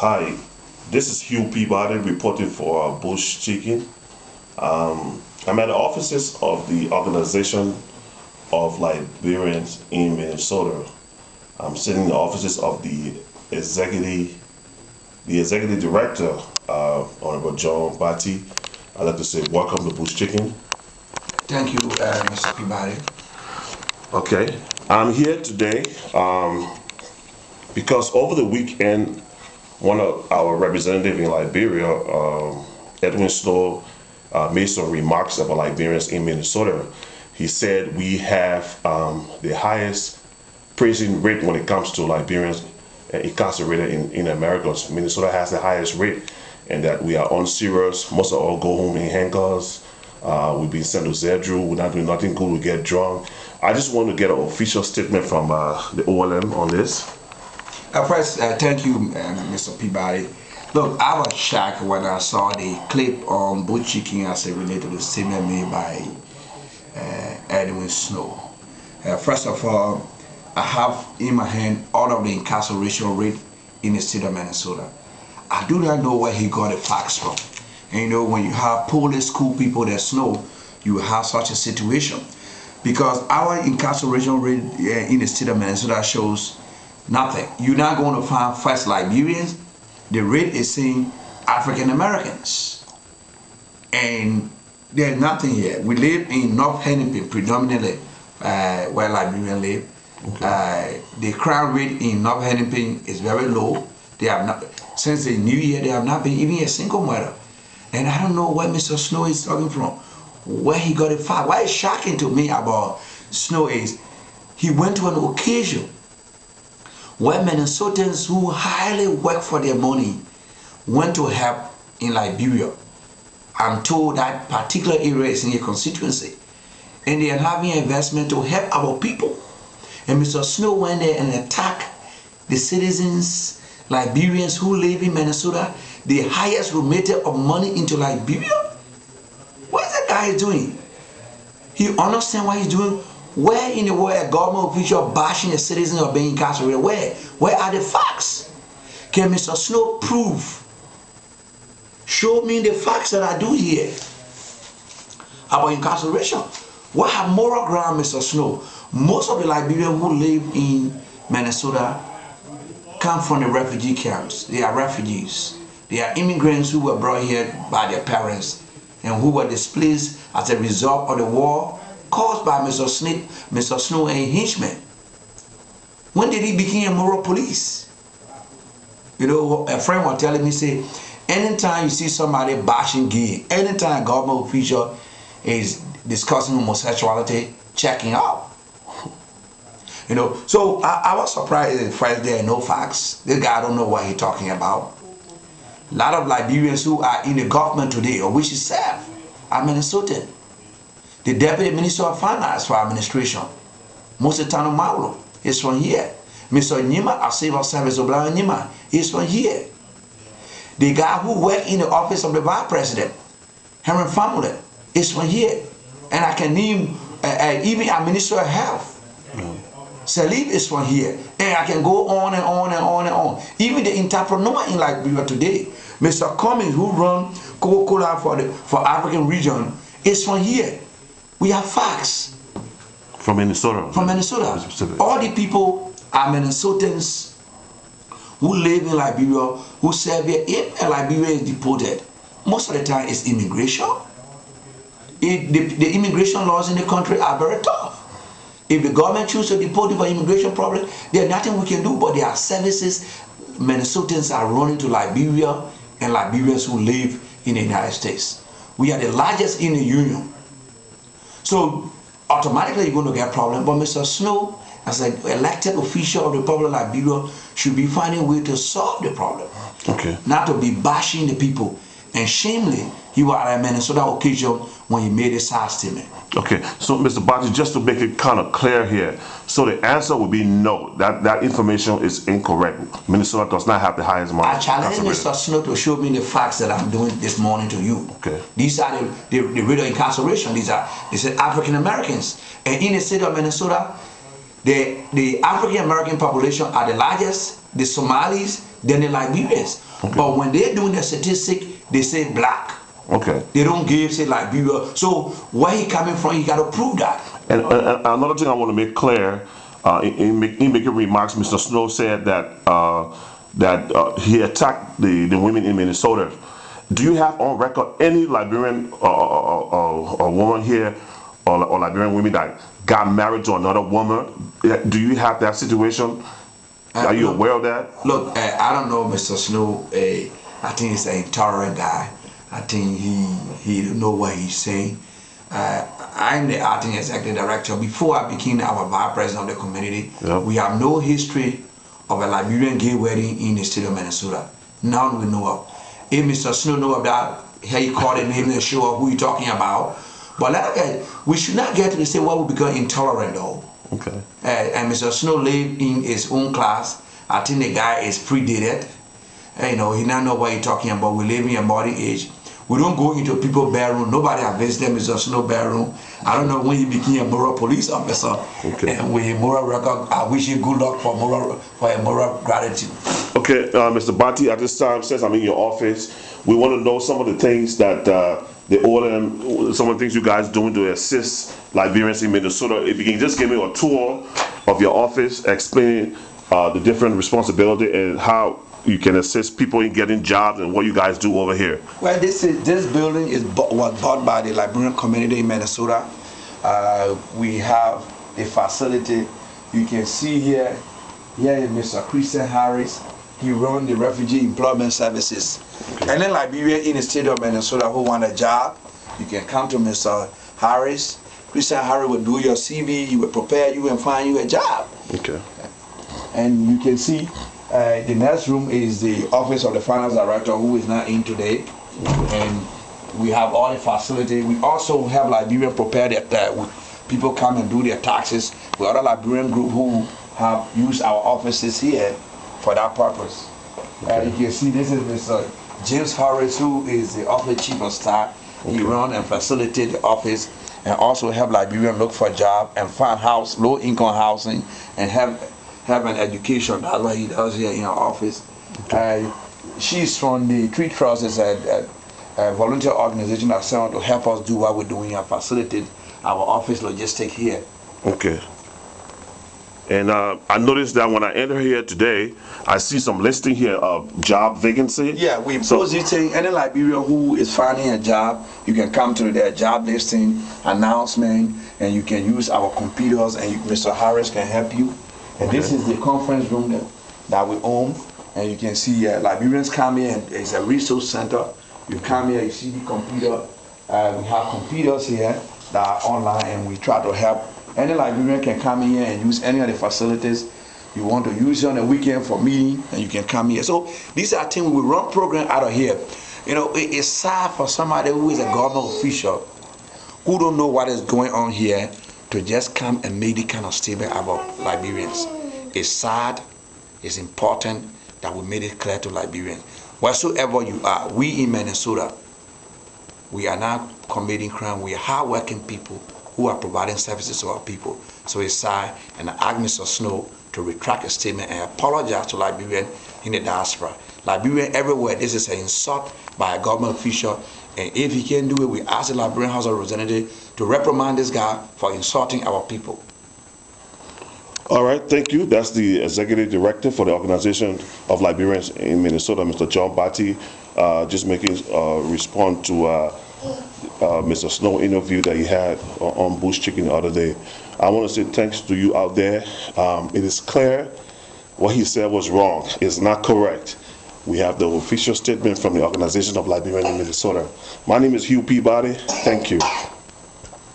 Hi, this is Hugh Peabody reporting for Bush Chicken. I'm at the offices of the Organization of Liberians in Minnesota. I'm sitting in the offices of the executive director, Honorable John Batty. I'd like to say welcome to Bush Chicken. Thank you, Mr. Peabody. Okay, I'm here today because over the weekend, one of our representatives in Liberia, Edwin SNOWE, made some remarks about Liberians in Minnesota. He said we have the highest prison rate when it comes to Liberians incarcerated in America. Minnesota has the highest rate, and that we are unserious. Most of all go home in handcuffs. We've been sent to Zedru. We're not doing nothing good. We get drunk. I just want to get an official statement from the OLM on this. First, thank you, Mr. Peabody. Look, I was shocked when I saw the clip on Bush Chicken as it related to the statement made by Edwin SNOWE. First of all, I have in my hand all of the incarceration rate in the state of Minnesota. I do not know where he got the facts from. And you know, when you have police school people that know, you have such a situation. Because our incarceration rate in the state of Minnesota shows nothing. You're not going to find first Liberians. The rate is saying African Americans. And there's nothing here. We live in North Hennepin, predominantly where Liberians live. Okay. The crime rate in North Hennepin is very low. They have not, since the new year, there have not been even a single murder. And I don't know where Mr. SNOWE is talking from, where he got it from. What is shocking to me about SNOWE is he went to an occasion where Minnesotans who highly work for their money went to help in Liberia. I'm told that particular area is in a constituency, and they are having an investment to help our people. And Mr. SNOWE went there and attacked the citizens, Liberians who live in Minnesota, the highest remitter of money into Liberia. What is that guy doing? He understands what he's doing. Where in the world a government official bashing a citizen or being incarcerated? Where are the facts? Can Mr. SNOWE prove? Show me the facts that I do here about incarceration. What have moral ground, Mr. SNOWE? Most of the Liberians who live in Minnesota come from the refugee camps. They are refugees. They are immigrants who were brought here by their parents and who were displaced as a result of the war caused by Mr. SNOWE and henchmen. When did he become a moral police? You know, a friend was telling me, say, anytime you see somebody bashing gay, anytime a government official is discussing homosexuality, checking out. You know, so I was surprised at first there are no facts. This guy don't know what he's talking about. A lot of Liberians who are in the government today, or which is serve, are Minnesotan. The Deputy Minister of Finance for Administration, Mositano Mauro, is from here. Mr. Nyima, our Civil Service Obama Nyima, is from here. The guy who worked in the office of the Vice President, Henry Family, is from here. And I can name even our Minister of Health. Salib is from here, and I can go on and on and on and on. Even the entrepreneur in Liberia today, Mr. Cummings, who run Coca-Cola for African region, is from here. We have facts. From Minnesota? From Minnesota. All the people are Minnesotans who live in Liberia, who serve here. If Liberia is deported, most of the time it's immigration. The immigration laws in the country are very tough. If the government chooses to deport you for immigration problem, there's nothing we can do, but there are services Minnesotans are running to Liberia and Liberians who live in the United States. We are the largest in the union. So automatically you're going to get a problem, but Mr. SNOWE, as an elected official of the Republic of Liberia, should be finding a way to solve the problem. Okay. Not to be bashing the people. And shamefully, he was at a Minnesota occasion when he made his side statement. Okay, so Mr. Batty, just to make it kind of clear here, so the answer would be no, that information is incorrect. Minnesota does not have the highest amount. I challenge Mr. SNOWE to show me the facts that I'm doing this morning to you. Okay. These are the rate of incarceration. These are African Americans. And in the state of Minnesota, the African American population are the largest, the Somalis, then the Liberians. Okay. But when they're doing the statistic, they say black. Okay. They don't give, say, Liberia. So where he coming from, he got to prove that. And another thing I want to make clear, in making remarks, Mr. Snow said that he attacked the women in Minnesota. Do you have on record any Liberian or woman here or Liberian women that got married to another woman? Do you have that situation? Are you aware of that? Look, I don't know Mr. Snow. I think he's an intolerant guy. I think he don't know what he's saying. I'm the acting executive director. Before I became our vice president of the community, we have no history of a Liberian gay wedding in the state of Minnesota. None we know of. If Mr. Snow know of that, he called the name and show up who he's talking about. But we should not get to the state where we become intolerant though. Okay. And Mr. Snow live in his own class. I think the guy is predated. You know, he not know what he's talking about. We live in a modern age. We don't go into people's bedroom. Nobody has visited Mr. Snow bedroom. I don't know when he became a moral police officer. Okay. And with a moral record, I wish you good luck for a moral gratitude. Okay, Mr. Bati, at this time, since I'm in your office, we want to know some of the things that the order and some of the things you guys doing to assist Liberians in Minnesota. If you can just give me a tour of your office, explain the different responsibility and how you can assist people in getting jobs and what you guys do over here. Well, this building was bought by the Liberian community in Minnesota. We have a facility. You can see here is Mr. Christian Harris. He runs the Refugee Employment Services. Okay. And then Liberian in the state of Minnesota who want a job, you can come to Mr. Harris. Christian Harris will do your CV, he will prepare you and find you a job. Okay. And you can see the next room is the office of the finance director who is not in today. And we have all the facility. We also have Liberian prepared that people come and do their taxes. We other Liberian group who have used our offices here for that purpose. Okay. You can see this is Mr. James Harris, who is the office chief of staff. Okay. He runs and facilitates the office and also help Liberian look for a job and find low-income housing and have an education. That's what he does here in our office. Okay. She's from the Tree Trust, is a volunteer organization that set out to help us do what we're doing and facilitate our office logistics here. Okay. And I noticed that when I enter here today, I see some listing here of job vacancy. Yeah, we positing any Liberian who is finding a job, you can come to their job listing announcement, and you can use our computers, and Mr. Harris can help you. And okay. This is the conference room that we own, and you can see Liberians come here, and it's a resource center. You come here, you see the computer. We have computers here that are online, and we try to help. Any Liberian can come here and use any of the facilities. You want to use it on the weekend for meeting, and you can come here. So these are things we run program out of here. You know, it's sad for somebody who is a government official who don't know what is going on here to just come and make the kind of statement about Liberians. It's sad. It's important that we made it clear to Liberians. Whatsoever you are, we in Minnesota, we are not committing crime. We are hardworking people who are providing services to our people. So it's sad, and I ask Mr. Snow to retract a statement and apologize to Liberian in the diaspora. Liberian everywhere, this is an insult by a government official, and if he can't do it, we ask the Liberian House of Representatives to reprimand this guy for insulting our people. All right, thank you. That's the Executive Director for the Organization of Liberians in Minnesota, Mr. John Bati, just making respond to Mr. Snow interview that he had on Bush Chicken the other day. I want to say thanks to you out there. It is clear what he said was wrong. It's not correct. We have the official statement from the Organization of Liberians in Minnesota. My name is Hugh Peabody. Thank you.